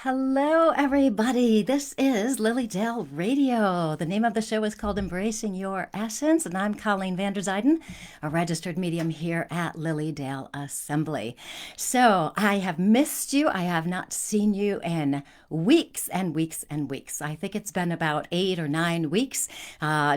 Hello, everybody. This is Lily Dale Radio. The name of the show is called Embracing Your Essence, and I'm Colleen Vanderzijden, a registered medium here at Lily Dale Assembly. So I have missed you. I have not seen you in weeks and weeks and weeks. I think it's been about 8 or 9 weeks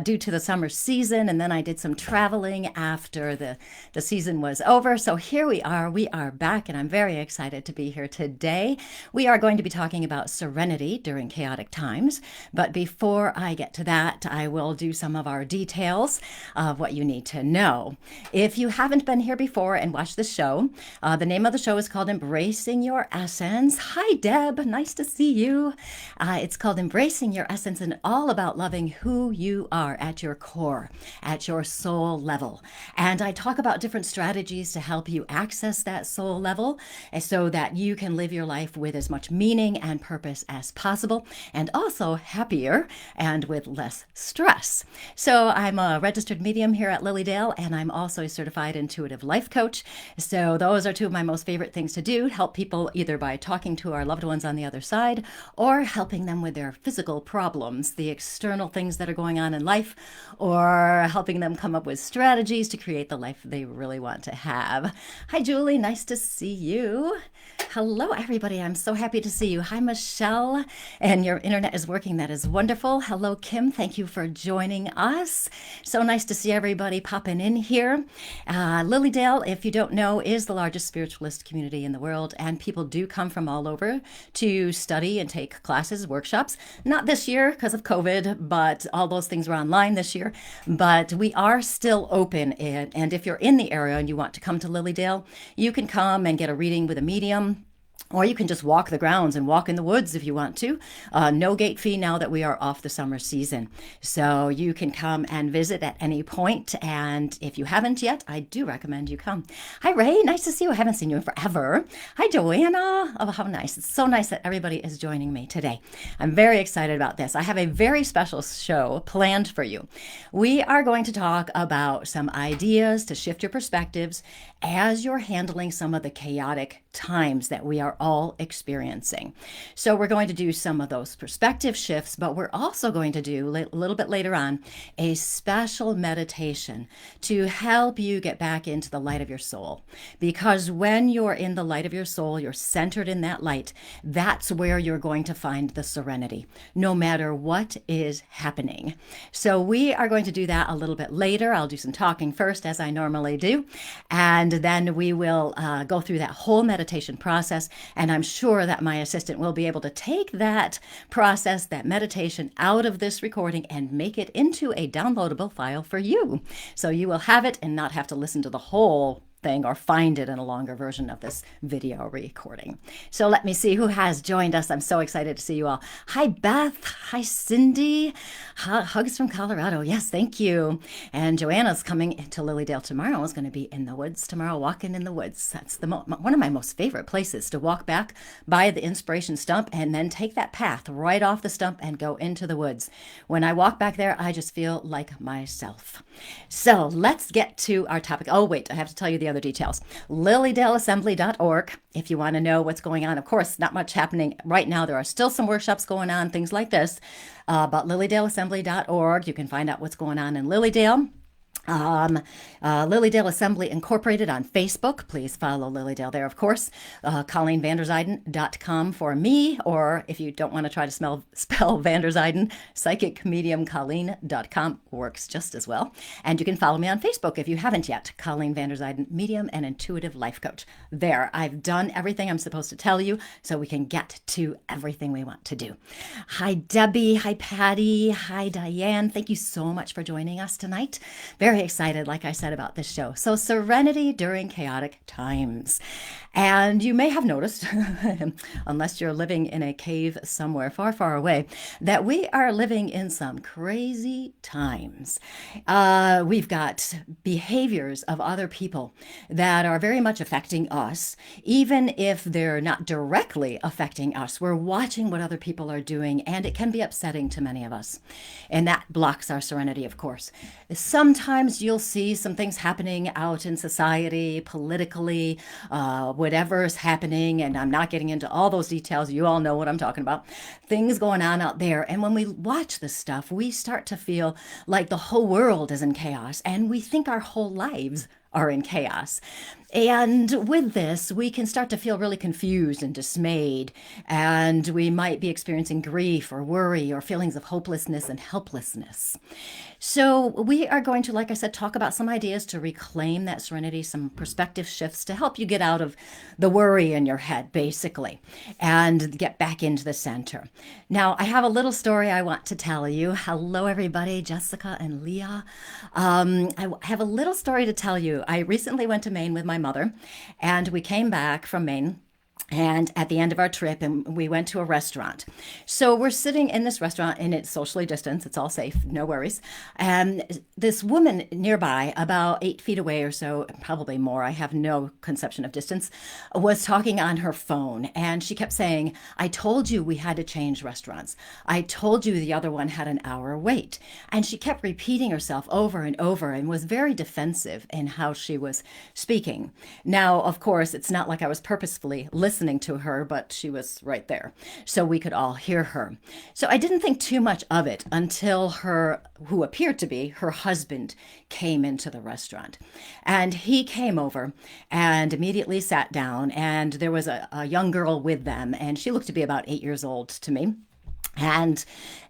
due to the summer season, and then I did some traveling after the season was over. So here we are. We are back, and I'm very excited to be here today. We are going to be talking about serenity during chaotic times. But before I get to that, I will do some of our details of what you need to know. If you haven't been here before and watched the show, the name of the show is called Embracing Your Essence. Hi, Deb. Nice to see you. It's called Embracing Your Essence and all about loving who you are at your core, at your soul level. And I talk about different strategies to help you access that soul level so that you can live your life with as much meaning and purpose as possible, and also happier and with less stress. So I'm a registered medium here at Lily Dale, and I'm also a certified intuitive life coach. So those are two of my most favorite things to do, help people either by talking to our loved ones on the other side or helping them with their physical problems, the external things that are going on in life, or helping them come up with strategies to create the life they really want to have. Hi, Julie. Nice to see you. Hello, everybody. I'm so happy to see you. Hi, Michelle. And your internet is working. That is wonderful. Hello, Kim. Thank you for joining us. So nice to see everybody popping in here. Lily Dale, if you don't know, is the largest spiritualist community in the world, and people do come from all over to study and take classes, workshops. Not this year because of COVID, but all those things were online this year. But we are still open, and if you're in the area and you want to come to Lily Dale, you can come and get a reading with a medium. Or you can just walk the grounds and walk in the woods if you want to. No gate fee now that we are off the summer season. So you can come and visit at any point. And if you haven't yet, I do recommend you come. Hi, Ray. Nice to see you. I haven't seen you in forever. Hi, Joanna. Oh, how nice. It's so nice that everybody is joining me today. I'm very excited about this. I have a very special show planned for you. We are going to talk about some ideas to shift your perspectives as you're handling some of the chaotic times that we are all experiencing. So we're going to do some of those perspective shifts, but we're also going to do a little bit later on a special meditation to help you get back into the light of your soul. Because when you're in the light of your soul, you're centered in that light, that's where you're going to find the serenity, no matter what is happening. So we are going to do that a little bit later. I'll do some talking first, as I normally do, and then we will go through that whole meditation process, and I'm sure that my assistant will be able to take that process, that meditation, out of this recording and make it into a downloadable file for you. So you will have it and not have to listen to the whole thing or find it in a longer version of this video recording. So let me see who has joined us. I'm so excited to see you all. Hi, Beth. Hi, Cindy. Hugs from Colorado. Yes, thank you. And Joanna's coming to Lilydale tomorrow. Is going to be in the woods tomorrow, walking in the woods. That's one of my most favorite places to walk back by the inspiration stump and then take that path right off the stump and go into the woods. When I walk back there, I just feel like myself. So let's get to our topic. Oh, wait, I have to tell you the other details. LilydaleAssembly.org if you want to know what's going on. Of course, not much happening right now. There are still some workshops going on, things like this. But LilydaleAssembly.org, you can find out what's going on in Lilydale. Lilydale Assembly Incorporated on Facebook. Please follow Lilydale there, of course. ColleenVanderzijden.com for me, or if you don't want to try to spell Vanderzijden, PsychicMediumColleen.com works just as well. And you can follow me on Facebook if you haven't yet. Colleen Vanderzijden, Medium and Intuitive Life Coach. There, I've done everything I'm supposed to tell you so we can get to everything we want to do. Hi, Debbie. Hi, Patty. Hi, Diane. Thank you so much for joining us tonight. Very excited, like I said, about this show. So serenity during chaotic times. And you may have noticed, unless you're living in a cave somewhere far, far away, that we are living in some crazy times. We've got behaviors of other people that are very much affecting us, even if they're not directly affecting us. We're watching what other people are doing, and it can be upsetting to many of us. And that blocks our serenity, of course. Sometimes sometimes you'll see some things happening out in society, politically, whatever's happening. And I'm not getting into all those details. You all know what I'm talking about. Things going on out there. And when we watch this stuff, we start to feel like the whole world is in chaos, and we think our whole lives are in chaos. And with this, we can start to feel really confused and dismayed, and we might be experiencing grief or worry or feelings of hopelessness and helplessness. So we are going to, like I said, talk about some ideas to reclaim that serenity, some perspective shifts to help you get out of the worry in your head, basically, and get back into the center. Now, I have a little story I want to tell you. Hello, everybody, Jessica and Leah. I have a little story to tell you. I recently went to Maine with my mother, and we came back from Maine. And at the end of our trip, and we went to a restaurant. So we're sitting in this restaurant, and it's socially distanced. It's all safe, no worries. And this woman nearby, about 8 feet away or so, probably more, I have no conception of distance, was talking on her phone. And she kept saying, "I told you we had to change restaurants. I told you the other one had an hour wait." And she kept repeating herself over and over and was very defensive in how she was speaking. Now, of course, it's not like I was purposefully listening to her, but she was right there, so we could all hear her. So I didn't think too much of it until her, who appeared to be her husband, came into the restaurant. And he came over and immediately sat down, and there was a young girl with them, and she looked to be about 8 years old to me. And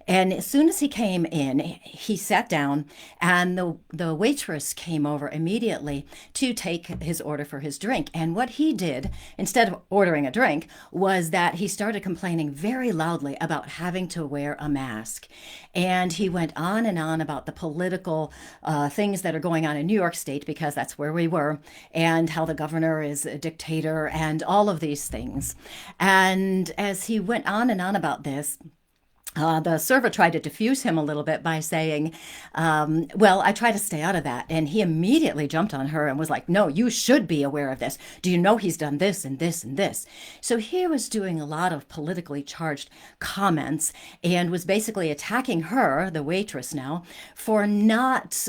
as soon as he came in, he sat down, and the waitress came over immediately to take his order for his drink. And what he did, instead of ordering a drink, was that he started complaining very loudly about having to wear a mask. And he went on and on about the political things that are going on in New York State, because that's where we were, and how the governor is a dictator and all of these things. And as he went on and on about this, the server tried to diffuse him a little bit by saying, well, I try to stay out of that. And he immediately jumped on her and was like, "No, you should be aware of this. Do you know he's done this and this and this?" So he was doing a lot of politically charged comments and was basically attacking her, the waitress now, for not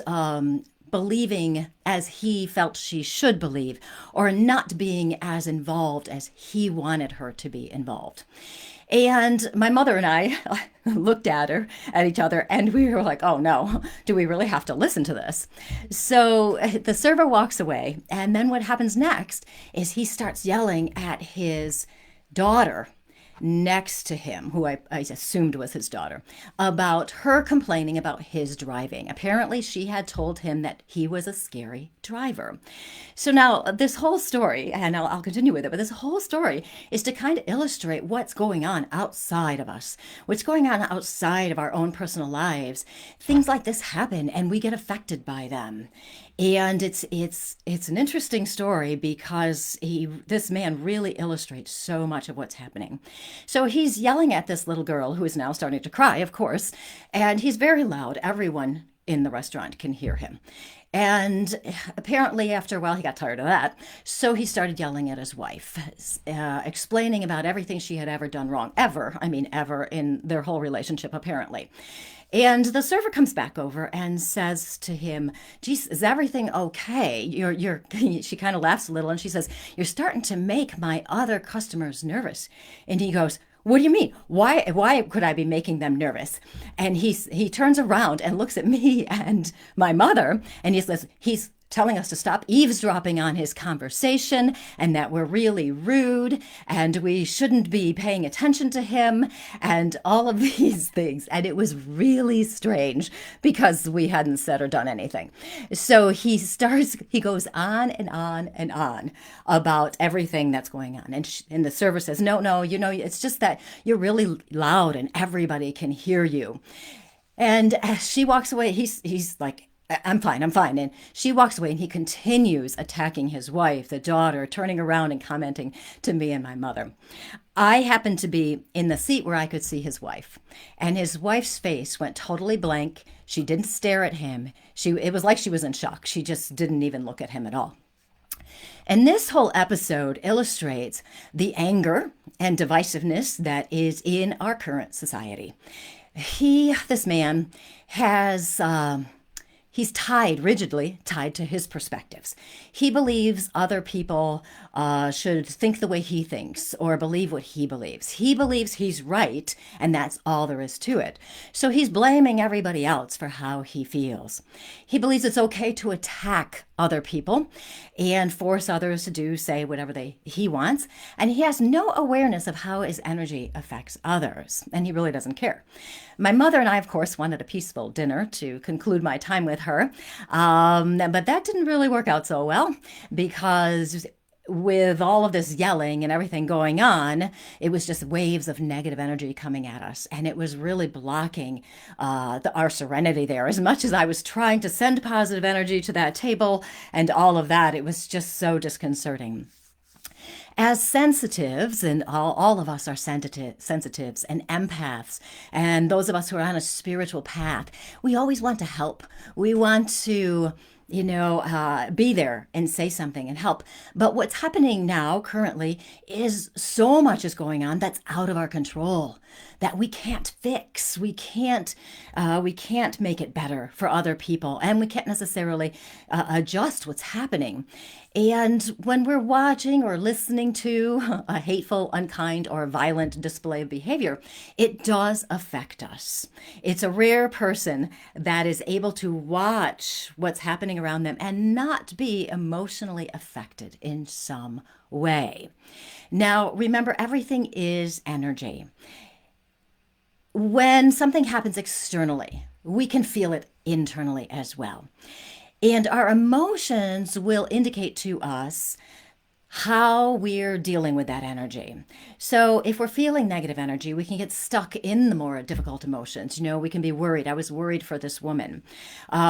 believing as he felt she should believe, or not being as involved as he wanted her to be involved. And my mother and I looked at each other, and we were like, "Oh no, do we really have to listen to this?" So the server walks away, and then what happens next is he starts yelling at his daughter next to him, who I assumed was his daughter, about her complaining about his driving. Apparently, she had told him that he was a scary driver. So now this whole story, and I'll continue with it, but this whole story is to kind of illustrate what's going on outside of us, what's going on outside of our own personal lives. Things like this happen, and we get affected by them. And it's an interesting story because this man really illustrates so much of what's happening. So he's yelling at this little girl, who is now starting to cry, of course, and he's very loud. Everyone in the restaurant can hear him. And apparently after a while he got tired of that, so he started yelling at his wife, explaining about everything she had ever done wrong, ever in their whole relationship, apparently. And the server comes back over and says to him, "Geez, is everything okay?" She kind of laughs a little, and she says, "You're starting to make my other customers nervous." And he goes, "What do you mean? Why could I be making them nervous?" And he turns around and looks at me and my mother, and he says, he's telling us to stop eavesdropping on his conversation, and that we're really rude and we shouldn't be paying attention to him, and all of these things. And it was really strange because we hadn't said or done anything. So he goes on and on and on about everything that's going on. And the server says, no, it's just that you're really loud and everybody can hear you. And as she walks away, he's like, I'm fine. And she walks away, and he continues attacking his wife, the daughter, turning around and commenting to me and my mother. I happened to be in the seat where I could see his wife, and his wife's face went totally blank. She didn't stare at him. It was like she was in shock. She just didn't even look at him at all. And this whole episode illustrates the anger and divisiveness that is in our current society. This man has... He's rigidly tied to his perspectives. He believes other people should think the way he thinks or believe what he believes. He believes he's right, and that's all there is to it. So he's blaming everybody else for how he feels. He believes it's okay to attack other people and force others to say whatever he wants. And he has no awareness of how his energy affects others. And he really doesn't care. My mother and I, of course, wanted a peaceful dinner to conclude my time with her. But that didn't really work out so well because with all of this yelling and everything going on, it was just waves of negative energy coming at us. And it was really blocking our serenity there. As much as I was trying to send positive energy to that table and all of that, it was just so disconcerting. As sensitives, and all of us are sensitives and empaths, and those of us who are on a spiritual path, we always want to help. We want to be there and say something and help. But what's happening now currently is so much is going on that's out of our control that we can't fix. We can't make it better for other people, and we can't necessarily adjust what's happening. And when we're watching or listening to a hateful, unkind, or violent display of behavior, it does affect us. It's a rare person that is able to watch what's happening around them and not be emotionally affected in some way. Now, remember, everything is energy. When something happens externally, we can feel it internally as well. And our emotions will indicate to us how we're dealing with that energy. So if we're feeling negative energy, we can get stuck in the more difficult emotions. We can be worried. I was worried for this woman.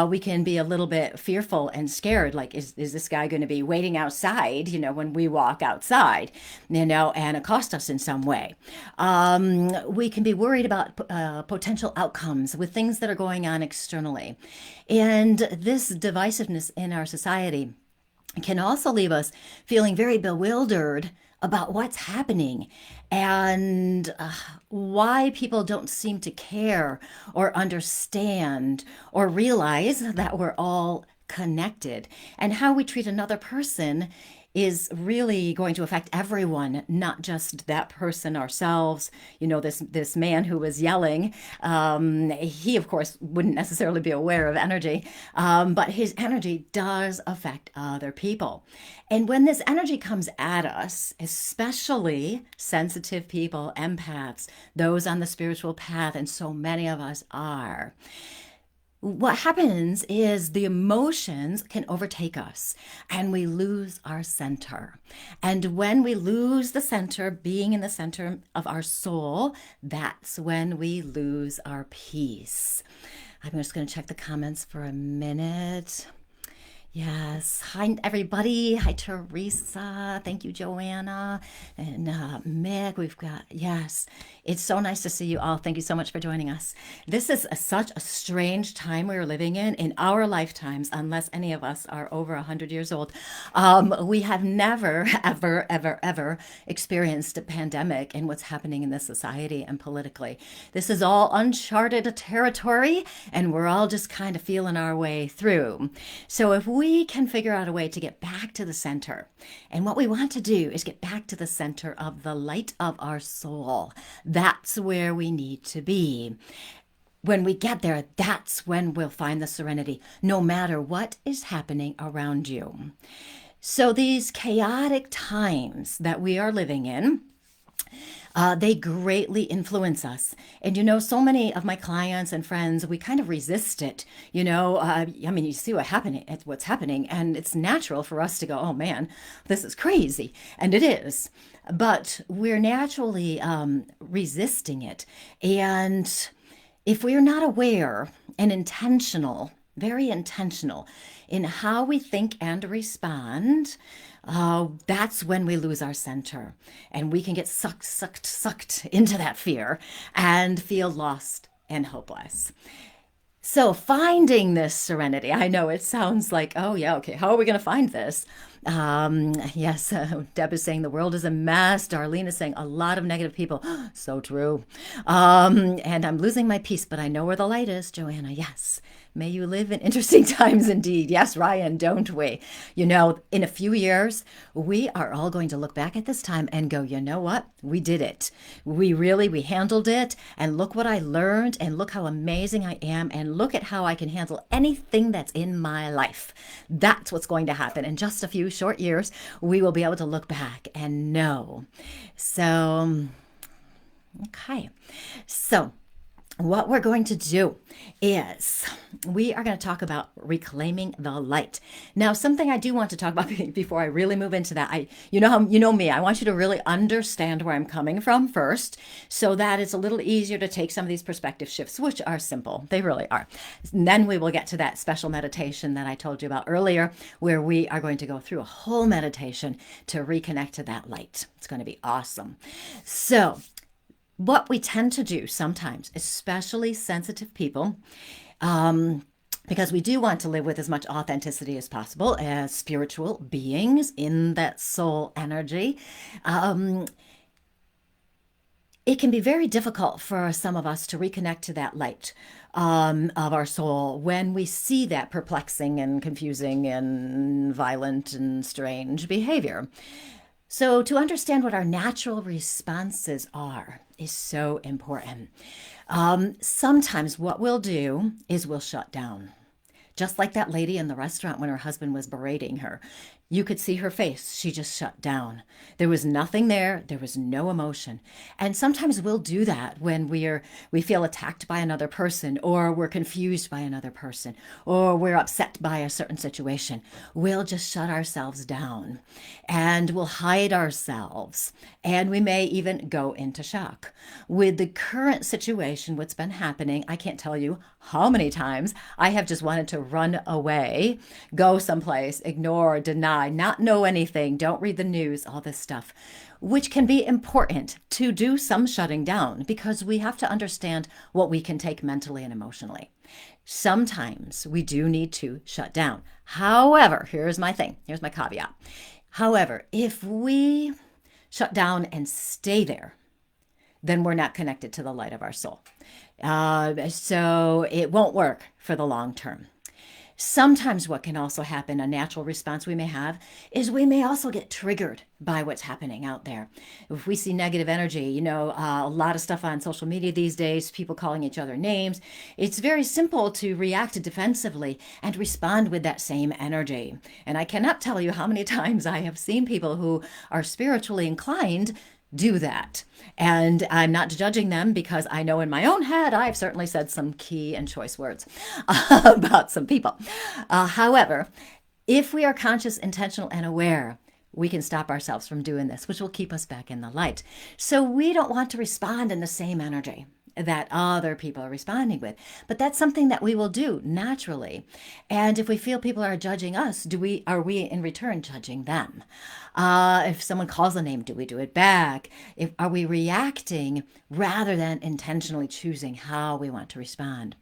We can be a little bit fearful and scared. Like, is this guy going to be waiting outside, when we walk outside, and accost us in some way? We can be worried about potential outcomes with things that are going on externally. And this divisiveness in our society can also leave us feeling very bewildered about what's happening and why people don't seem to care or understand or realize that we're all connected, and how we treat another person is really going to affect everyone, not just that person ourselves. This man who was yelling, he, of course, wouldn't necessarily be aware of energy, but his energy does affect other people. And when this energy comes at us, especially sensitive people, empaths, those on the spiritual path, and so many of us are, what happens is the emotions can overtake us and we lose our center. And when we lose the center, being in the center of our soul, that's when we lose our peace. I'm just going to check the comments for a minute. Yes. Hi, everybody. Hi, Teresa. Thank you, Joanna. And Mick, we've got, yes. It's so nice to see you all. Thank you so much for joining us. This is such a strange time we're living in our lifetimes, unless any of us are over 100 years old. We have never, ever, ever, ever experienced a pandemic and what's happening in this society and politically. This is all uncharted territory, and we're all just kind of feeling our way through. So if we can figure out a way to get back to the center, and what we want to do is get back to the center of the light of our soul. That's where we need to be. When we get there, that's when we'll find the serenity, no matter what is happening around you. So these chaotic times that we are living in, they greatly influence us. And so many of my clients and friends, we kind of resist it. You see what's happening, and it's natural for us to go, oh man, this is crazy. And it is. But we're naturally resisting it. And if we're not aware and intentional, very intentional in how we think and respond, that's when we lose our center, and we can get sucked into that fear and feel lost and hopeless. So finding this serenity, I know it sounds like, oh yeah, okay, how are we going to find this? Yes, Deb is saying the world is a mess. Darlene is saying a lot of negative people. So true. And I'm losing my peace, but I know where the light is, Joanna. Yes. May you live in interesting times indeed. Yes, Ryan, don't we? You know, in a few years, we are all going to look back at this time and go, you know what? We did it. We handled it. And look what I learned. And look how amazing I am. And look at how I can handle anything that's in my life. That's what's going to happen. In just a few short years, we will be able to look back and know. So, okay. So, what we're going to do is we are going to talk about reclaiming the light. Now, something I do want to talk about before I really move into that, you know me, I want you to really understand where I'm coming from first, so that it's a little easier to take some of these perspective shifts, which are simple. They really are. And then we will get to that special meditation that I told you about earlier, where we are going to go through a whole meditation to reconnect to that light. It's going to be awesome. So, what we tend to do sometimes, especially sensitive people, because we do want to live with as much authenticity as possible as spiritual beings in that soul energy, it can be very difficult for some of us to reconnect to that light of our soul when we see that perplexing and confusing and violent and strange behavior. So, to understand what our natural responses are is so important. Sometimes what we'll do is we'll shut down. Just like that lady in the restaurant when her husband was berating her. You could see her face. She just shut down. There was nothing there. There was no emotion. And sometimes we'll do that when we feel attacked by another person, or we're confused by another person, or we're upset by a certain situation. We'll just shut ourselves down and we'll hide ourselves. And we may even go into shock. With the current situation, what's been happening, I can't tell you how many times I have just wanted to run away, go someplace, ignore, deny, not know anything, don't read the news, all this stuff, which can be important to do some shutting down because we have to understand what we can take mentally and emotionally. Sometimes we do need to shut down. However, here's my thing. Here's my caveat. However, if we shut down and stay there, then we're not connected to the light of our soul. So it won't work for the long term. Sometimes what can also happen, a natural response we may have, is we may also get triggered by what's happening out there. If we see negative energy, a lot of stuff on social media these days, people calling each other names, it's very simple to react defensively and respond with that same energy. And I cannot tell you how many times I have seen people who are spiritually inclined do that. And I'm not judging them because I know in my own head, I've certainly said some key and choice words about some people. However, if we are conscious, intentional, and aware, we can stop ourselves from doing this, which will keep us back in the light. So we don't want to respond in the same energy that other people are responding with. But that's something that we will do naturally. And if we feel people are judging us, are we in return judging them? If someone calls a name, do we do it back? Are we reacting rather than intentionally choosing how we want to respond?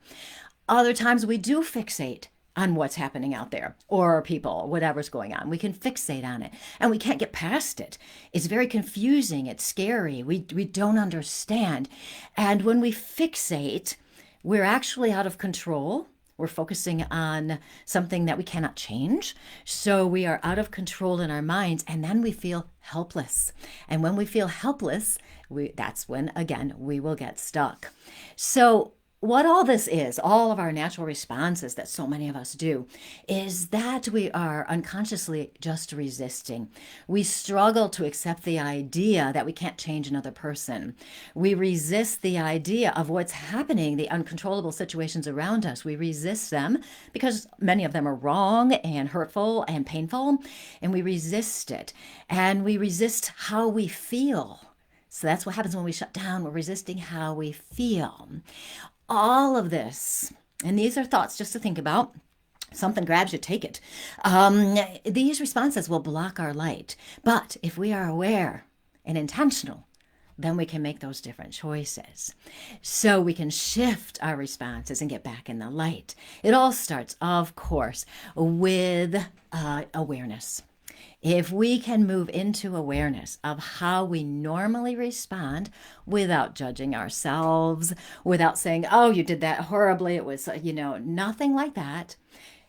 Other times we do fixate on what's happening out there or people, whatever's going on. We can fixate on it and we can't get past it. It's very confusing. It's scary. We don't understand. And when we fixate, we're actually out of control. We're focusing on something that we cannot change. So we are out of control in our minds, and then we feel helpless. And when we feel helpless, that's when, again, we will get stuck. So what all this is, all of our natural responses that so many of us do, is that we are unconsciously just resisting. We struggle to accept the idea that we can't change another person. We resist the idea of what's happening, the uncontrollable situations around us. We resist them because many of them are wrong and hurtful and painful, and we resist it. And we resist how we feel. So that's what happens when we shut down. We're resisting how we feel. All of this, and these are thoughts just to think about. Something grabs you, take it. These responses will block our light. But if we are aware and intentional, then we can make those different choices. So we can shift our responses and get back in the light. It all starts, of course, with awareness. If we can move into awareness of how we normally respond without judging ourselves, without saying, oh, you did that horribly, it was, nothing like that.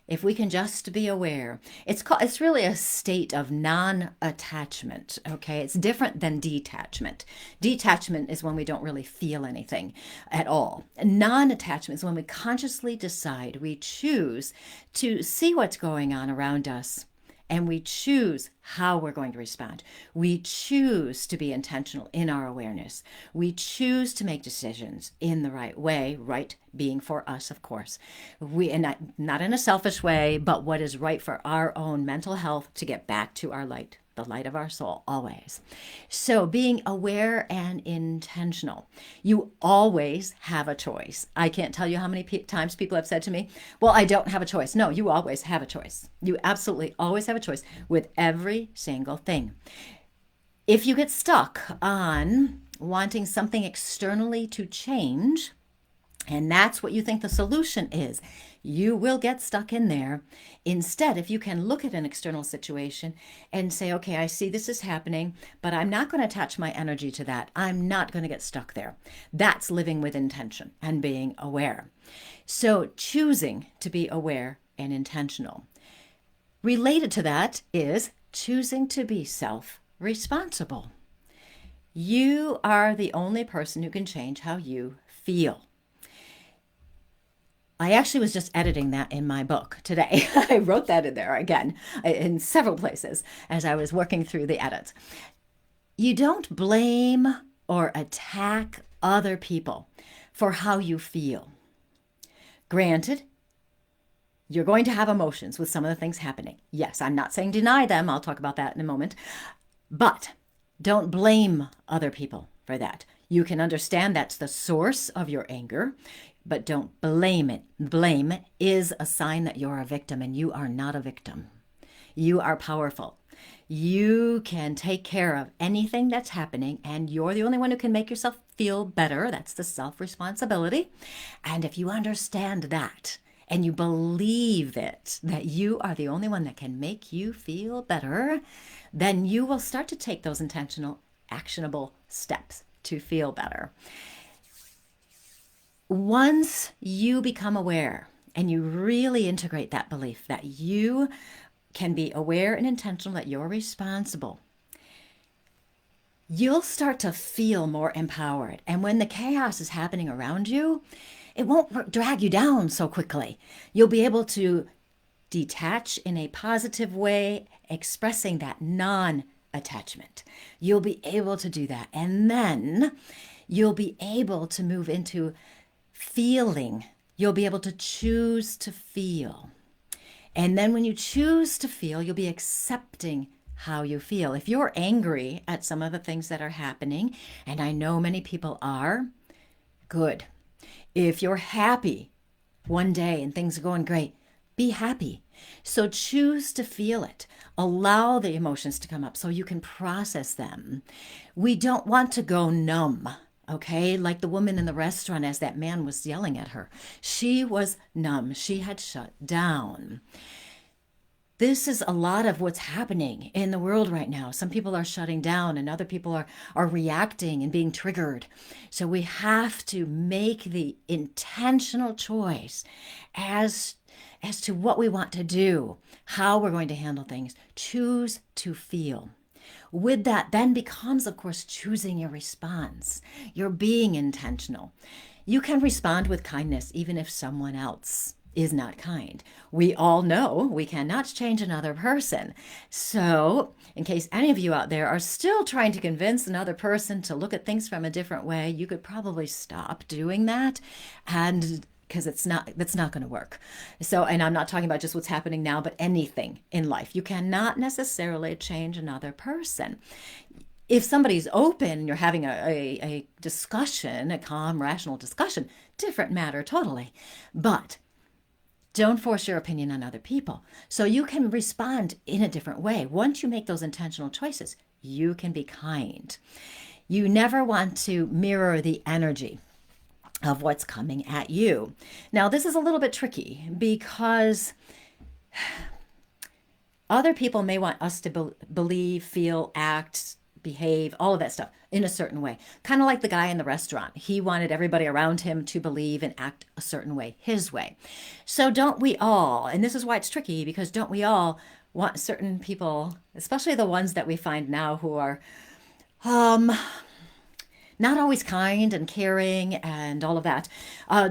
If we can just be aware, it's really a state of non-attachment, okay? It's different than detachment. Detachment is when we don't really feel anything at all. Non-attachment is when we consciously decide, we choose to see what's going on around us, and we choose how we're going to respond. We choose to be intentional in our awareness. We choose to make decisions in the right way, right being for us, of course. And not in a selfish way, but what is right for our own mental health to get back to our light, the light of our soul, always. So being aware and intentional. You always have a choice. I can't tell you how many times people have said to me, well, I don't have a choice. No, you always have a choice. You absolutely always have a choice with every single thing. If you get stuck on wanting something externally to change, and that's what you think the solution is, you will get stuck in there. Instead, if you can look at an external situation and say, okay, I see this is happening, but I'm not going to attach my energy to that. I'm not going to get stuck there. That's living with intention and being aware. So choosing to be aware and intentional. Related to that is choosing to be self-responsible. You are the only person who can change how you feel. I actually was just editing that in my book today. I wrote that in there again in several places as I was working through the edits. You don't blame or attack other people for how you feel. Granted, you're going to have emotions with some of the things happening. Yes, I'm not saying deny them. I'll talk about that in a moment. But don't blame other people for that. You can understand that's the source of your anger, but don't blame it. Blame is a sign that you're a victim, and you are not a victim. You are powerful. You can take care of anything that's happening, and you're the only one who can make yourself feel better. That's the self-responsibility. And if you understand that, and you believe it, that you are the only one that can make you feel better, then you will start to take those intentional, actionable steps to feel better. Once you become aware and you really integrate that belief that you can be aware and intentional, that you're responsible, you'll start to feel more empowered. And when the chaos is happening around you, it won't drag you down so quickly. You'll be able to detach in a positive way, expressing that non-attachment. You'll be able to do that. And then you'll be able to move into feeling. You'll be able to choose to feel. And then when you choose to feel, you'll be accepting how you feel. If you're angry at some of the things that are happening, and I know many people are, good. If you're happy one day and things are going great, be happy. So choose to feel it. Allow the emotions to come up so you can process them. We don't want to go numb. Okay, like the woman in the restaurant as that man was yelling at her. She was numb. She had shut down. This is a lot of what's happening in the world right now. Some people are shutting down and other people are reacting and being triggered. So we have to make the intentional choice as to what we want to do, how we're going to handle things. Choose to feel. With that then becomes, of course, choosing your response. You're being intentional. You can respond with kindness even if someone else is not kind. We all know we cannot change another person. So in case any of you out there are still trying to convince another person to look at things from a different way, you could probably stop doing that, and because that's not going to work. So, and I'm not talking about just what's happening now, but anything in life. You cannot necessarily change another person. If somebody's open, you're having a discussion, a calm, rational discussion, different matter totally. But don't force your opinion on other people. So you can respond in a different way. Once you make those intentional choices, you can be kind. You never want to mirror the energy of what's coming at you. Now, this is a little bit tricky because Other people may want us to believe, feel, act, behave, all of that stuff in a certain way. Kind of like the guy in the restaurant. He wanted everybody around him to believe and act a certain way, his way. So don't we all, and this is why it's tricky, because don't we all want certain people, especially the ones that we find now who are um, not always kind and caring and all of that.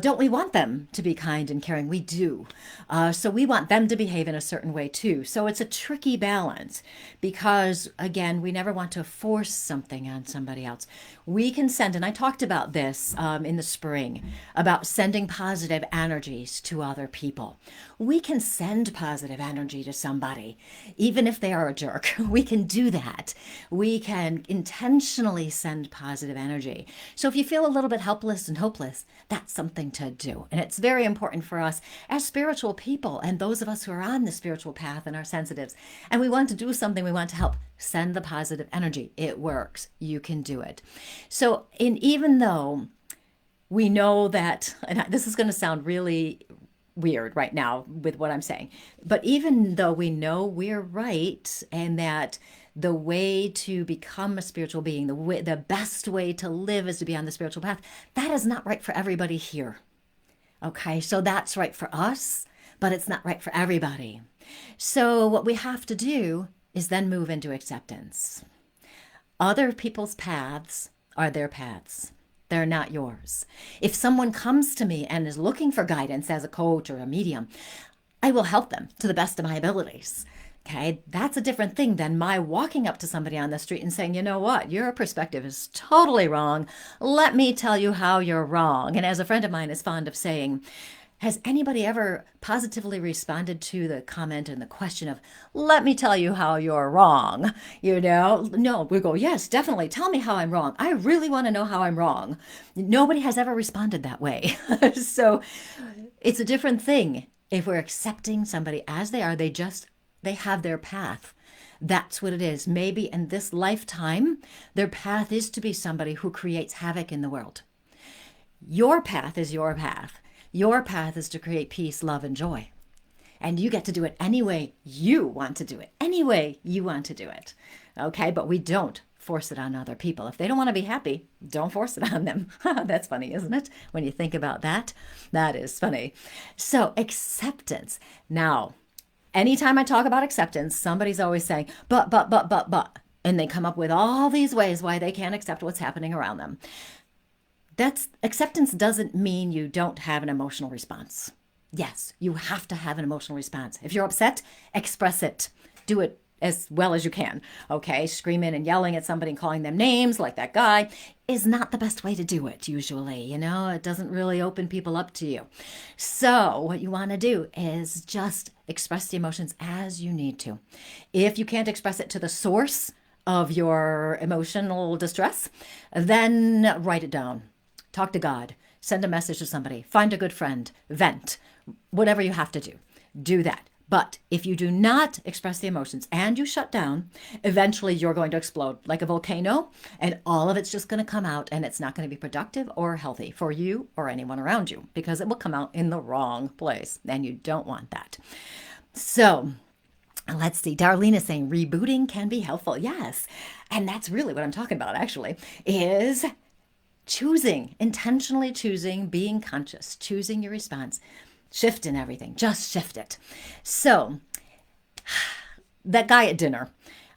Don't we want them to be kind and caring? We do. So we want them to behave in a certain way too. So it's a tricky balance because, again, we never want to force something on somebody else. We can send, and I talked about this in the spring, about sending positive energies to other people. We can send positive energy to somebody, even if they are a jerk. We can do that. We can intentionally send positive energy. So if you feel a little bit helpless and hopeless, that's something to do. And it's very important for us as spiritual people and those of us who are on the spiritual path and are sensitives. And we want to do something, we want to help. Send the positive energy. It works. You can do it. So, even though we know that, and this is going to sound really weird right now with what I'm saying, but even though we know we're right and that the way to become a spiritual being, the best way to live is to be on the spiritual path, that is not right for everybody here. Okay, so that's right for us, but it's not right for everybody. So what we have to do is then move into acceptance. Other people's paths are their paths. They're not yours. If someone comes to me and is looking for guidance as a coach or a medium, I will help them to the best of my abilities. Okay, that's a different thing than my walking up to somebody on the street and saying, you know what, your perspective is totally wrong. Let me tell you how you're wrong. And as a friend of mine is fond of saying, has anybody ever positively responded to the comment and the question of, let me tell you how you're wrong? No, we go, yes, definitely. Tell me how I'm wrong. I really want to know how I'm wrong. Nobody has ever responded that way. So it's a different thing. If we're accepting somebody as they are, they have their path. That's what it is. Maybe in this lifetime, their path is to be somebody who creates havoc in the world. Your path is your path. Your path is to create peace, love, and joy. And you get to do it any way you want to do it. Any way you want to do it. Okay, but we don't force it on other people. If they don't want to be happy, don't force it on them. That's funny, isn't it? When you think about that, that is funny. So acceptance. Now, anytime I talk about acceptance, somebody's always saying, but. And they come up with all these ways why they can't accept what's happening around them. Acceptance doesn't mean you don't have an emotional response. Yes, you have to have an emotional response. If you're upset, express it. Do it as well as you can. Okay, screaming and yelling at somebody and calling them names like that guy is not the best way to do it usually. It doesn't really open people up to you. So what you want to do is just express the emotions as you need to. If you can't express it to the source of your emotional distress, then write it down. Talk to God, send a message to somebody, find a good friend, vent, whatever you have to do, do that. But if you do not express the emotions and you shut down, eventually you're going to explode like a volcano and all of it's just going to come out and it's not going to be productive or healthy for you or anyone around you because it will come out in the wrong place and you don't want that. So let's see. Darlene is saying rebooting can be helpful. Yes. And that's really what I'm talking about actually is intentionally choosing, being conscious, choosing your response, shift in everything, just shift it. So that guy at dinner,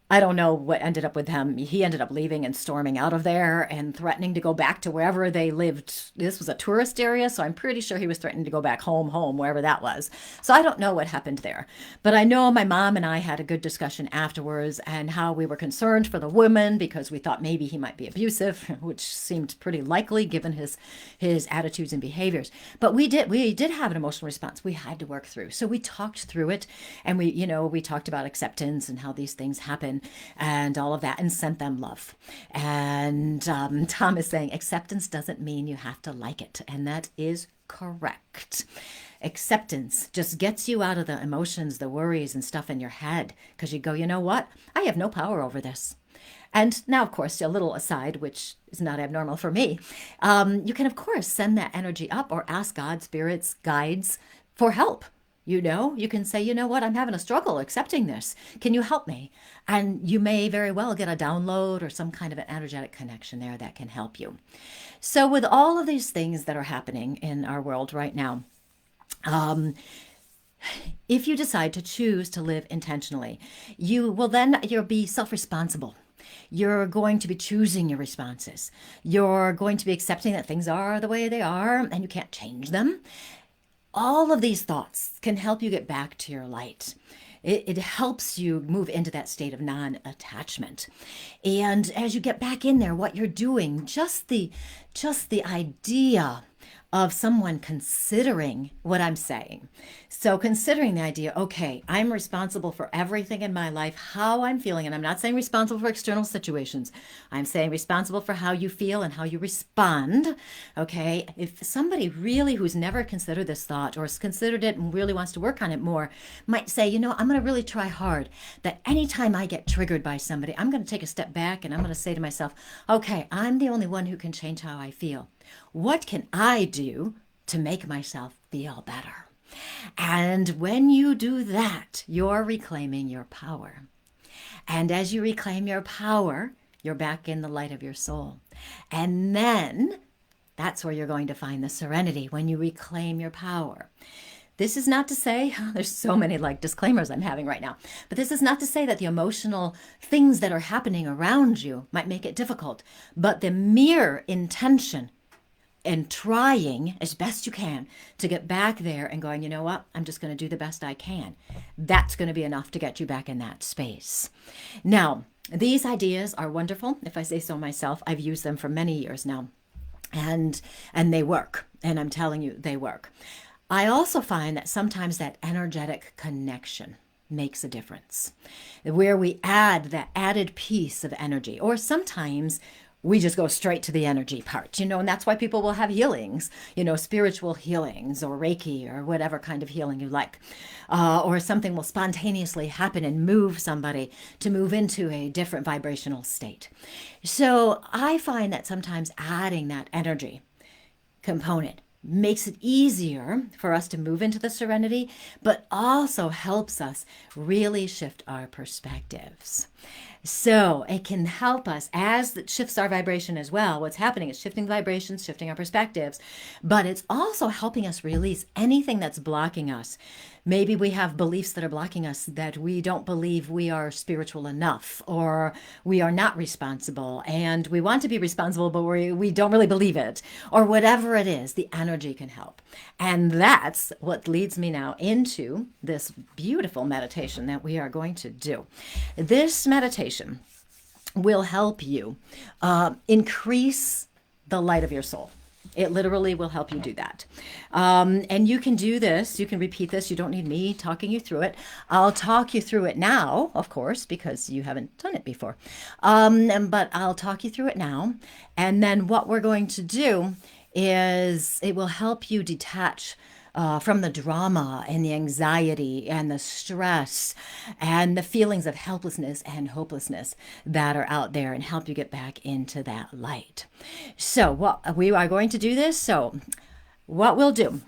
I don't know what ended up with him. He ended up leaving and storming out of there and threatening to go back to wherever they lived. This was a tourist area, so I'm pretty sure he was threatening to go back home, wherever that was. So I don't know what happened there. But I know my mom and I had a good discussion afterwards and how we were concerned for the woman because we thought maybe he might be abusive, which seemed pretty likely given his attitudes and behaviors. But we did have an emotional response we had to work through. So we talked through it and we talked about acceptance and how these things happen. And all of that, and sent them love. And Tom is saying acceptance doesn't mean you have to like it. And that is correct. Acceptance just gets you out of the emotions, the worries and stuff in your head. Because you go, you know what? I have no power over this. And now, of course, a little aside, which is not abnormal for me, you can, of course, send that energy up or ask God, spirits, guides for help. You can say, you know what, I'm having a struggle accepting this. Can you help me? And you may very well get a download or some kind of an energetic connection there that can help you. So, with all of these things that are happening in our world right now, if you decide to choose to live intentionally, you'll be self-responsible. You're going to be choosing your responses. You're going to be accepting that things are the way they are and you can't change them. All of these thoughts can help you get back to your light. It helps you move into that state of non-attachment. And as you get back in there, what you're doing, just the idea of someone considering what I'm saying. So considering the idea, okay, I'm responsible for everything in my life, how I'm feeling, and I'm not saying responsible for external situations. I'm saying responsible for how you feel and how you respond. Okay, if somebody really who's never considered this thought or has considered it and really wants to work on it more might say, I'm going to really try hard that anytime I get triggered by somebody, I'm going to take a step back and I'm going to say to myself, okay, I'm the only one who can change how I feel. What can I do to make myself feel better? And when you do that, you're reclaiming your power. And as you reclaim your power, you're back in the light of your soul. And then that's where you're going to find the serenity when you reclaim your power. This is not to say, there's so many disclaimers I'm having right now, but this is not to say that the emotional things that are happening around you might make it difficult, but the mere intention and trying as best you can to get back there and going, you know what, I'm just going to do the best I can. That's going to be enough to get you back in that space. Now, these ideas are wonderful. If I say so myself, I've used them for many years now, and they work. And I'm telling you, they work. I also find that sometimes that energetic connection makes a difference, where we add that added piece of energy, or sometimes we just go straight to the energy part, and that's why people will have healings, spiritual healings or Reiki or whatever kind of healing you like. Or something will spontaneously happen and move somebody to move into a different vibrational state. So I find that sometimes adding that energy component makes it easier for us to move into the serenity, but also helps us really shift our perspectives. So it can help us as it shifts our vibration as well. What's happening is shifting vibrations, shifting our perspectives, but it's also helping us release anything that's blocking us. Maybe we have beliefs that are blocking us, that we don't believe we are spiritual enough, or we are not responsible, and we want to be responsible, but we don't really believe it, or whatever it is, the energy can help. And that's what leads me now into this beautiful meditation that we are going to do. This meditation will help you increase the light of your soul. It literally will help you do that. And you can do this. You can repeat this. You don't need me talking you through it. I'll talk you through it now, of course, because you haven't done it before. But I'll talk you through it now. And then what we're going to do is it will help you detach from the drama and the anxiety and the stress and the feelings of helplessness and hopelessness that are out there, and help you get back into that light. So what we are going to do this. So what we'll do,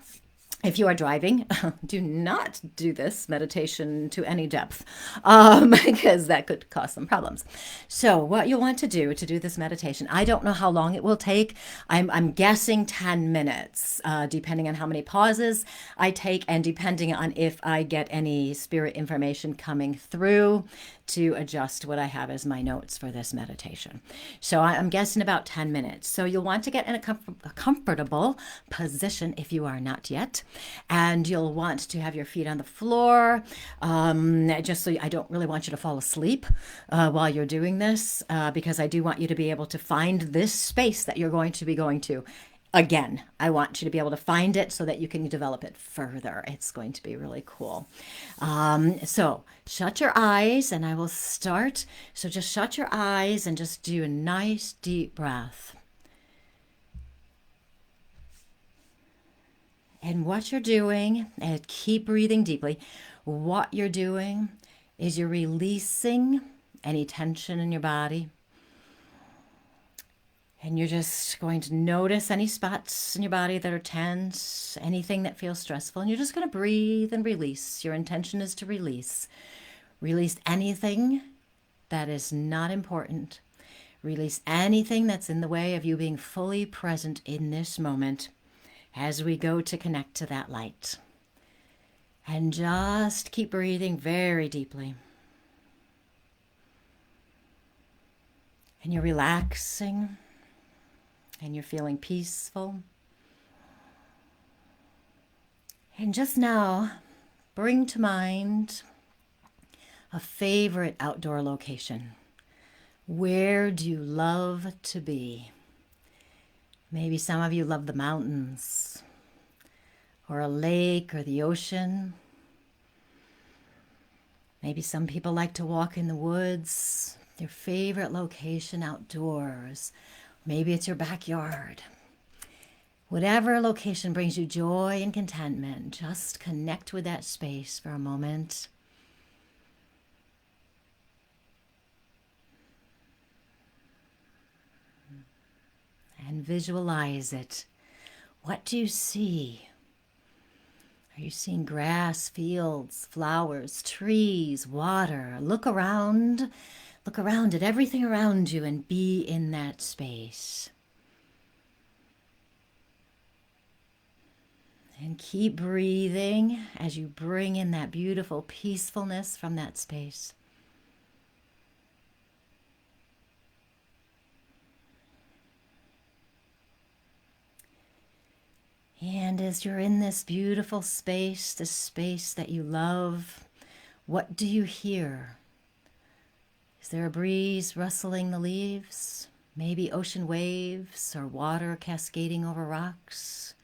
if you are driving, do not do this meditation to any depth, because that could cause some problems. So what you'll want to do this meditation, I don't know how long it will take. I'm guessing 10 minutes, depending on how many pauses I take and depending on if I get any spirit information coming through to adjust what I have as my notes for this meditation. So I'm guessing about 10 minutes. So you'll want to get in a comfortable position if you are not yet. And you'll want to have your feet on the floor, just so I don't really want you to fall asleep while you're doing this, because I do want you to be able to find this space that you're going to be going to. Again, I want you to be able to find it so that you can develop it further. It's going to be really cool. So shut your eyes and I will start. So just shut your eyes and just do a nice deep breath. And what you're doing, and keep breathing deeply, what you're doing is you're releasing any tension in your body. And you're just going to notice any spots in your body that are tense, anything that feels stressful, and you're just going to breathe and release. Your intention is to release. Release anything that is not important. Release anything that's in the way of you being fully present in this moment as we go to connect to that light. And just keep breathing very deeply. And you're relaxing. And you're feeling peaceful. And just now, bring to mind a favorite outdoor location. Where do you love to be? Maybe some of you love the mountains, or a lake, or the ocean. Maybe some people like to walk in the woods. Your favorite location outdoors. Maybe it's your backyard. Whatever location brings you joy and contentment, just connect with that space for a moment. And visualize it. What do you see? Are you seeing grass, fields, flowers, trees, water? Look around. Look around at everything around you and be in that space. And keep breathing as you bring in that beautiful peacefulness from that space. And as you're in this beautiful space, this space that you love, what do you hear? Is there a breeze rustling the leaves? Maybe ocean waves or water cascading over rocks?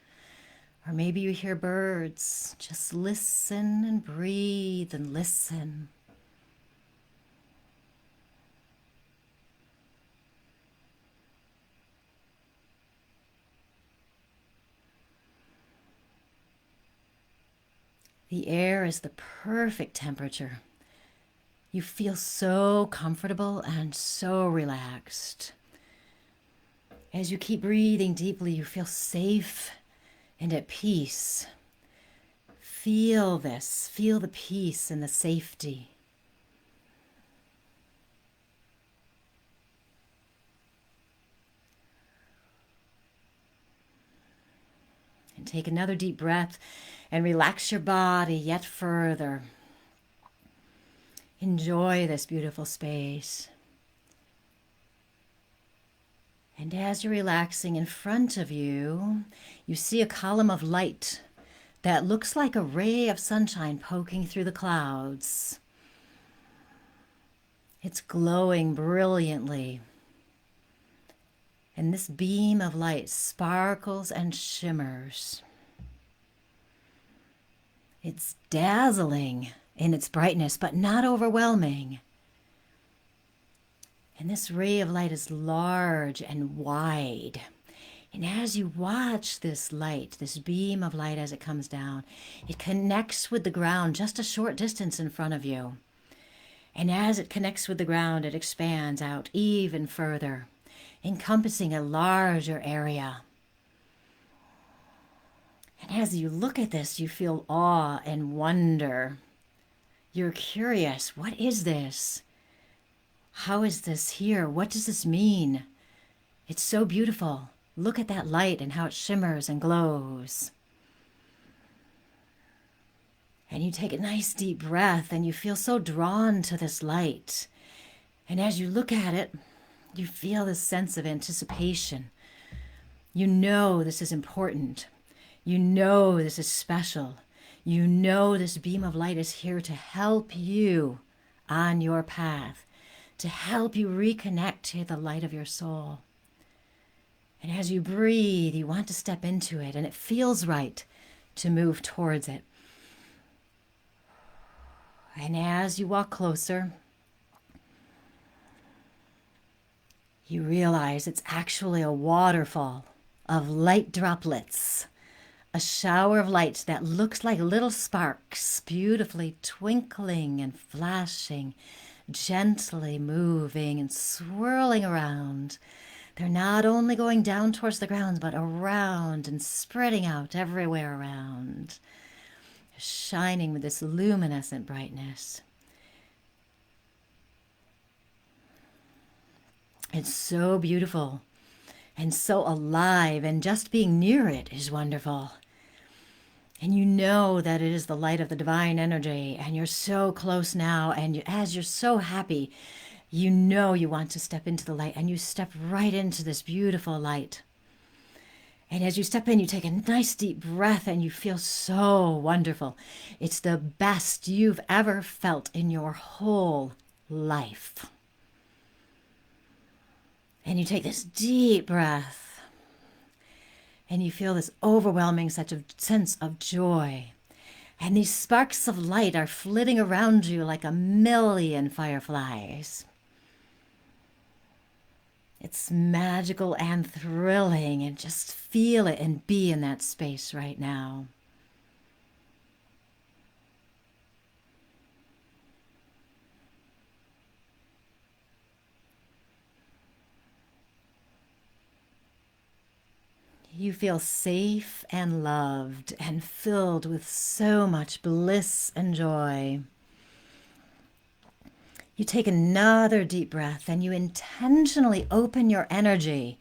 Or maybe you hear birds. Just listen and breathe and listen. The air is the perfect temperature. You feel so comfortable and so relaxed. As you keep breathing deeply, you feel safe and at peace. Feel this. Feel the peace and the safety. And take another deep breath and relax your body yet further. Enjoy this beautiful space. And as you're relaxing, in front of you, you see a column of light that looks like a ray of sunshine poking through the clouds. It's glowing brilliantly. And this beam of light sparkles and shimmers. It's dazzling in its brightness, but not overwhelming. And this ray of light is large and wide. And as you watch this light, this beam of light as it comes down, it connects with the ground just a short distance in front of you. And as it connects with the ground, it expands out even further, encompassing a larger area. And as you look at this, you feel awe and wonder. You're curious, what is this? How is this here? What does this mean? It's so beautiful. Look at that light and how it shimmers and glows. And you take a nice deep breath and you feel so drawn to this light. And as you look at it, you feel this sense of anticipation. You know this is important. You know this is special. You know this beam of light is here to help you on your path, to help you reconnect to the light of your soul. And as you breathe, you want to step into it, and it feels right to move towards it. And as you walk closer, you realize it's actually a waterfall of light droplets, a shower of light that looks like little sparks, beautifully twinkling and flashing, gently moving and swirling around, They're not only going down towards the ground, but around and spreading out everywhere around, shining with this luminescent brightness. It's so beautiful and so alive, and just being near it is wonderful. And you know that it is the light of the divine energy, and you're so close now, and as you're so happy, you know you want to step into the light, and you step right into this beautiful light. And as you step in, you take a nice deep breath, and you feel so wonderful. It's the best you've ever felt in your whole life. And you take this deep breath, and you feel this overwhelming sense of joy. And these sparks of light are flitting around you like a million fireflies. It's magical and thrilling, and just feel it and be in that space right now. You feel safe and loved and filled with so much bliss and joy. You take another deep breath and you intentionally open your energy.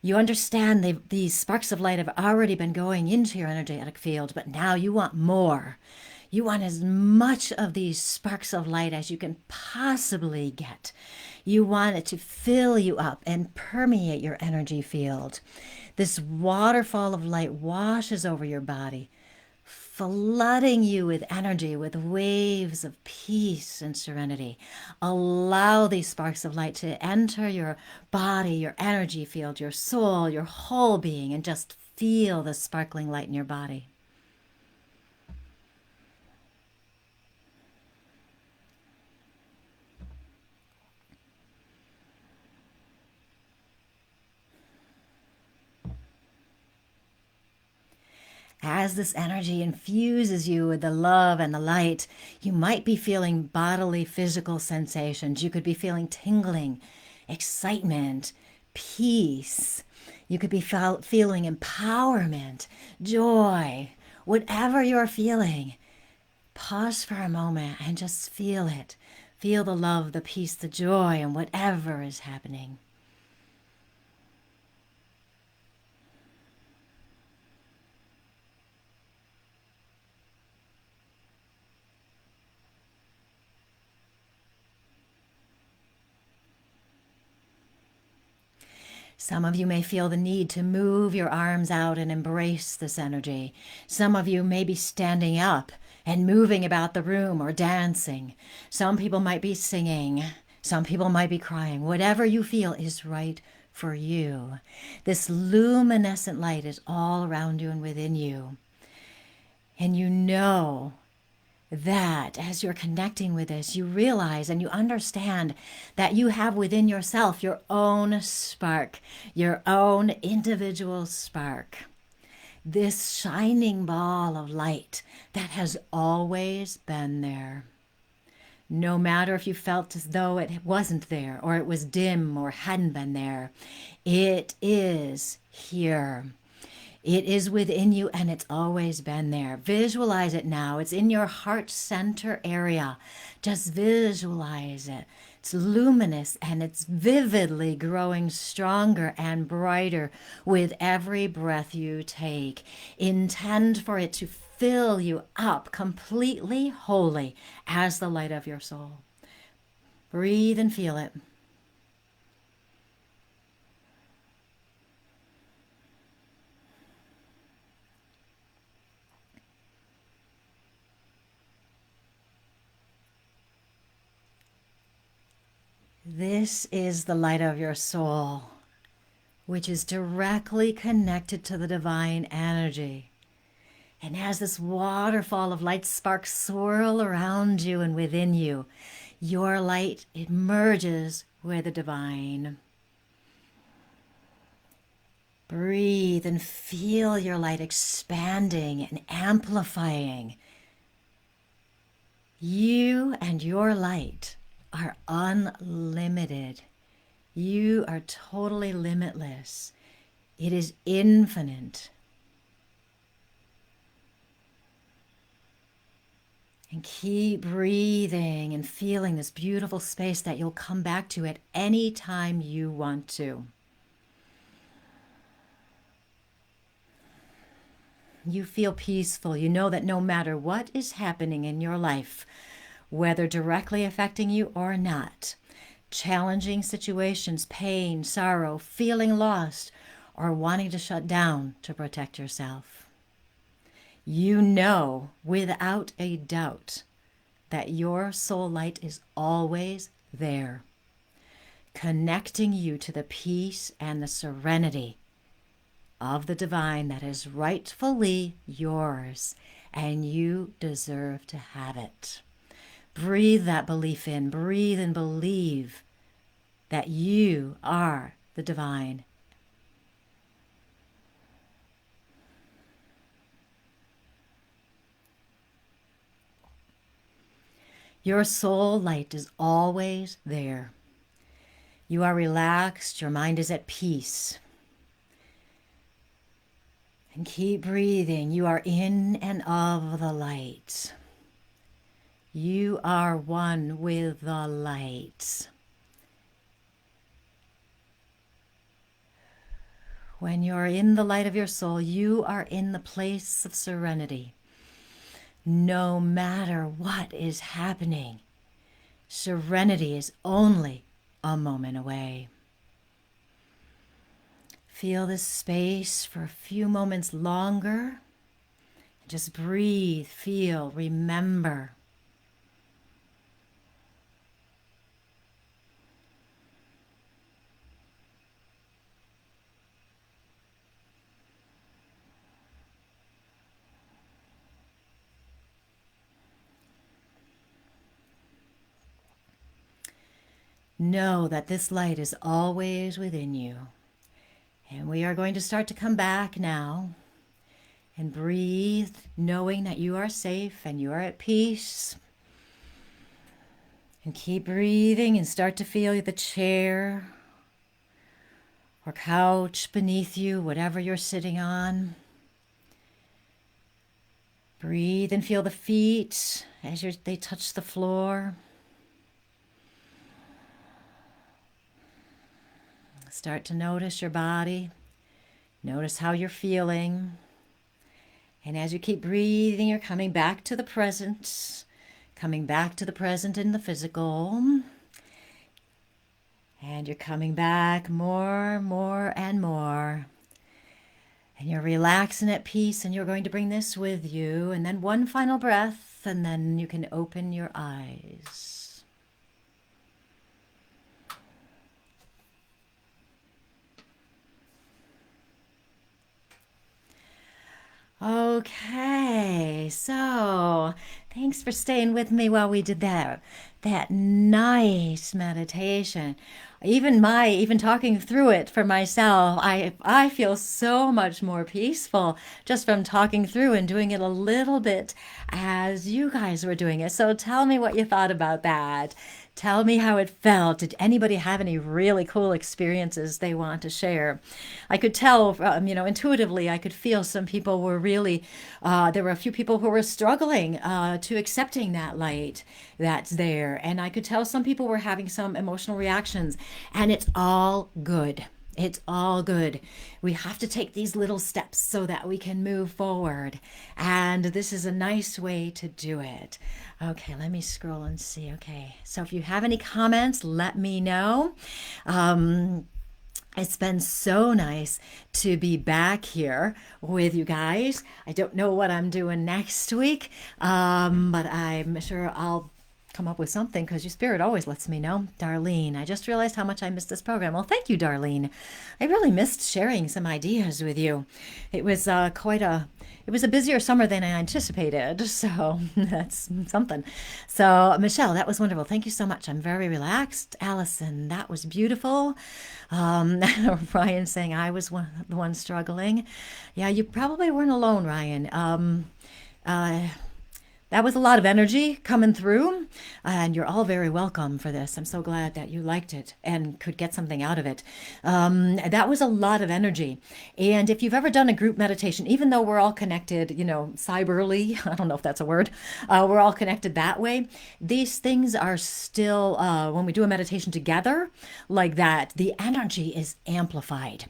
You understand these sparks of light have already been going into your energetic field, but now you want more. You want as much of these sparks of light as you can possibly get. You want it to fill you up and permeate your energy field. This waterfall of light washes over your body, flooding you with energy, with waves of peace and serenity. Allow these sparks of light to enter your body, your energy field, your soul, your whole being, and just feel the sparkling light in your body. As this energy infuses you with the love and the light, you might be feeling bodily physical sensations. You could be feeling tingling, excitement, peace. You could be feeling empowerment, joy, whatever you're feeling. Pause for a moment and just feel it. Feel the love, the peace, the joy, and whatever is happening. Some of you may feel the need to move your arms out and embrace this energy. Some of you may be standing up and moving about the room or dancing. Some people might be singing. Some people might be crying. Whatever you feel is right for you. This luminescent light is all around you and within you. And you know that as you're connecting with this, you realize and you understand that you have within yourself your own spark, your own individual spark. This shining ball of light that has always been there. No matter if you felt as though it wasn't there, or it was dim, or hadn't been there, it is here. It is within you, and it's always been there. Visualize it now. It's in your heart center area. Just visualize it. It's luminous, and it's vividly growing stronger and brighter with every breath you take. Intend for it to fill you up completely wholly as the light of your soul. Breathe and feel it. This is the light of your soul, which is directly connected to the divine energy. And as this waterfall of light sparks swirl around you and within you, your light, it merges with the divine. Breathe and feel your light expanding and amplifying. You and your light are unlimited. You are totally limitless. It is infinite. And keep breathing and feeling this beautiful space that you'll come back to at any time you want to. You feel peaceful. You know that no matter what is happening in your life, whether directly affecting you or not, challenging situations, pain, sorrow, feeling lost, or wanting to shut down to protect yourself, you know without a doubt that your soul light is always there, connecting you to the peace and the serenity of the divine that is rightfully yours, and you deserve to have it. Breathe that belief in. Breathe and believe that you are the divine. Your soul light is always there. You are relaxed. Your mind is at peace. And keep breathing. You are in and of the light. You are one with the light. When you're in the light of your soul, you are in the place of serenity. No matter what is happening, serenity is only a moment away. Feel this space for a few moments longer. Just breathe, feel, remember. Know that this light is always within you. And we are going to start to come back now and breathe, knowing that you are safe and you are at peace. And keep breathing and start to feel the chair or couch beneath you, whatever you're sitting on. Breathe and feel the feet as they touch the floor. Start to notice your body. Notice how you're feeling. And as you keep breathing, you're coming back to the present. Coming back to the present in the physical. And you're coming back more, and more. And you're relaxing at peace, and you're going to bring this with you. And then one final breath, and then you can open your eyes. Okay, so thanks for staying with me while we did that nice meditation. Even talking through it for myself, I feel so much more peaceful just from talking through and doing it a little bit as you guys were doing it. So tell me what you thought about that. Tell me how it felt. Did anybody have any really cool experiences they want to share? I could tell, intuitively, I could feel some people were really, there were a few people who were struggling to accepting that light that's there. And I could tell some people were having some emotional reactions. And it's all good. It's all good. We have to take these little steps so that we can move forward. And this is a nice way to do it. Okay, let me scroll and see. Okay, so if you have any comments, let me know. It's been so nice to be back here with you guys. I don't know what I'm doing next week, but I'm sure I'll come up with something because your spirit always lets me know. Darlene, I just realized how much I missed this program. Well, thank you, Darlene. I really missed sharing some ideas with you. It was it was a busier summer than I anticipated, so that's something. So, Michelle, that was wonderful. Thank you so much. I'm very relaxed. Allison, that was beautiful. Ryan saying I was the one struggling. Yeah, you probably weren't alone, Ryan. that was a lot of energy coming through, and you're all very welcome for this. I'm so glad that you liked it and could get something out of it. That was a lot of energy. And if you've ever done a group meditation, even though we're all connected, cyberly, I don't know if that's a word, we're all connected that way, these things are still, when we do a meditation together like that, the energy is amplified.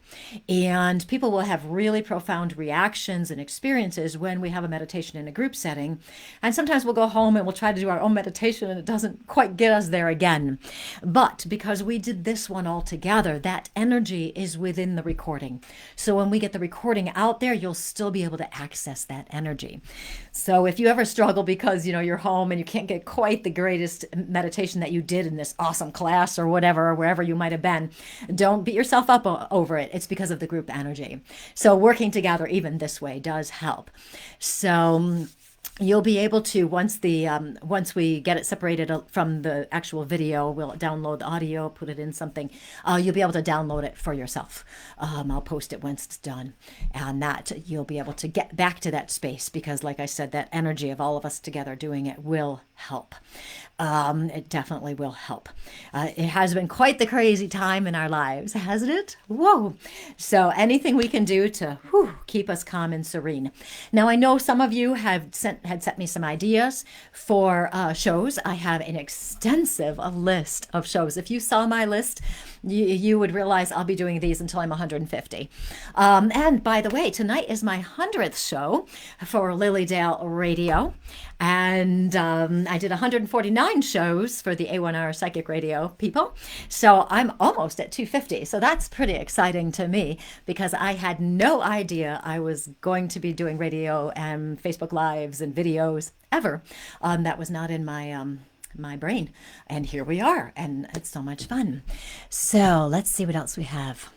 And people will have really profound reactions and experiences when we have a meditation in a group setting. And sometimes we'll go home and we'll try to do our own meditation and it doesn't quite get us there again. But because we did this one all together, that energy is within the recording. So when we get the recording out there, you'll still be able to access that energy. So if you ever struggle because, you're home and you can't get quite the greatest meditation that you did in this awesome class or whatever, or wherever you might have been, don't beat yourself up over it. It's because of the group energy. So working together even this way does help. So you'll be able to, once we get it separated from the actual video, we'll download the audio, put it in something. You'll be able to download it for yourself. I'll post it once it's done, and that you'll be able to get back to that space because, like I said, that energy of all of us together doing it will help. It definitely will help. It has been quite the crazy time in our lives, hasn't it? Whoa! So anything we can do to keep us calm and serene. Now, I know some of you had sent me some ideas for shows. I have an extensive list of shows. If you saw my list, you would realize I'll be doing these until I'm 150. And by the way, tonight is my 100th show for Lily Dale Radio. And I did 149 shows for the A1R Psychic Radio people. So I'm almost at 250. So that's pretty exciting to me because I had no idea I was going to be doing radio and Facebook Lives and videos ever. That was not in my brain. And here we are. And it's so much fun. So let's see what else we have.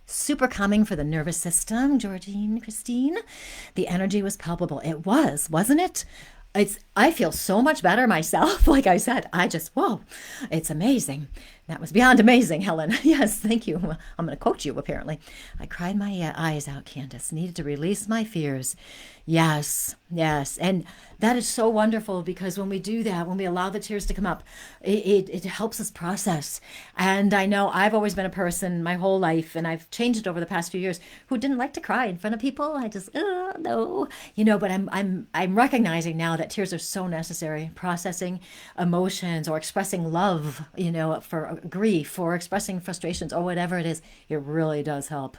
Super calming for the nervous system, Christine. The energy was palpable. It was, wasn't it? I feel so much better myself. Like I said, whoa, it's amazing. That was beyond amazing, Helen. Yes, thank you. I'm going to quote you, apparently. I cried my eyes out, Candace. Needed to release my fears. Yes. And that is so wonderful because when we do that, when we allow the tears to come up, it helps us process. And I know I've always been a person my whole life, and I've changed it over the past few years, who didn't like to cry in front of people. I just, no. But I'm recognizing now that tears are so necessary. Processing emotions or expressing love, for grief or expressing frustrations or whatever it is, it really does help.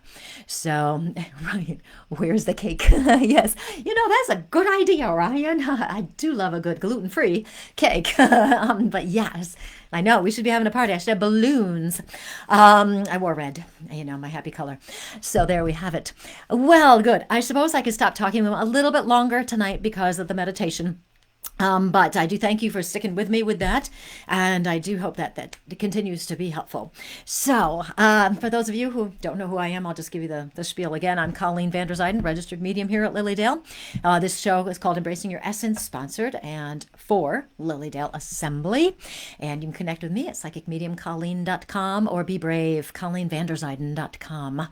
So, right, where's the cake? Yes, that's a good idea, Ryan. I do love a good gluten-free cake. But yes, I know we should be having a party. I should have balloons. I wore red, my happy color. So there we have it. Well, good. I suppose I could stop talking a little bit longer tonight because of the meditation. But I do thank you for sticking with me with that, and I do hope that continues to be helpful. So, for those of you who don't know who I am, I'll just give you the spiel again. I'm Colleen van der Zijden, registered medium here at Lily Dale. This show is called Embracing Your Essence, sponsored and for Lily Dale Assembly. And you can connect with me at psychicmediumcolleen.com or be brave, Colleenvanderzijden.com.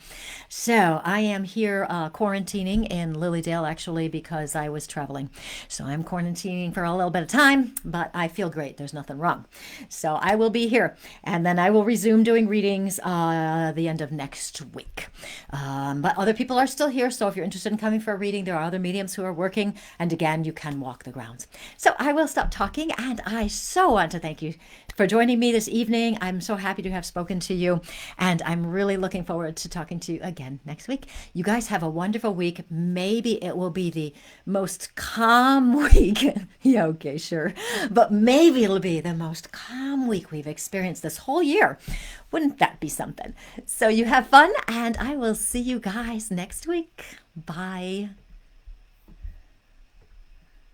So, I am here quarantining in Lily Dale, actually, because I was traveling. So, I'm quarantining for a little bit of time, but I feel great. There's nothing wrong. So I will be here, and then I will resume doing readings the end of next week. But other people are still here, so if you're interested in coming for a reading, there are other mediums who are working, and again, you can walk the grounds. So I will stop talking, and I so want to thank you for joining me this evening. I'm so happy to have spoken to you, and I'm really looking forward to talking to you again next week. You guys have a wonderful week. Maybe it will be the most calm week. Yeah, okay, sure. But maybe it'll be the most calm week we've experienced this whole year. Wouldn't that be something? So you have fun, and I will see you guys next week. Bye.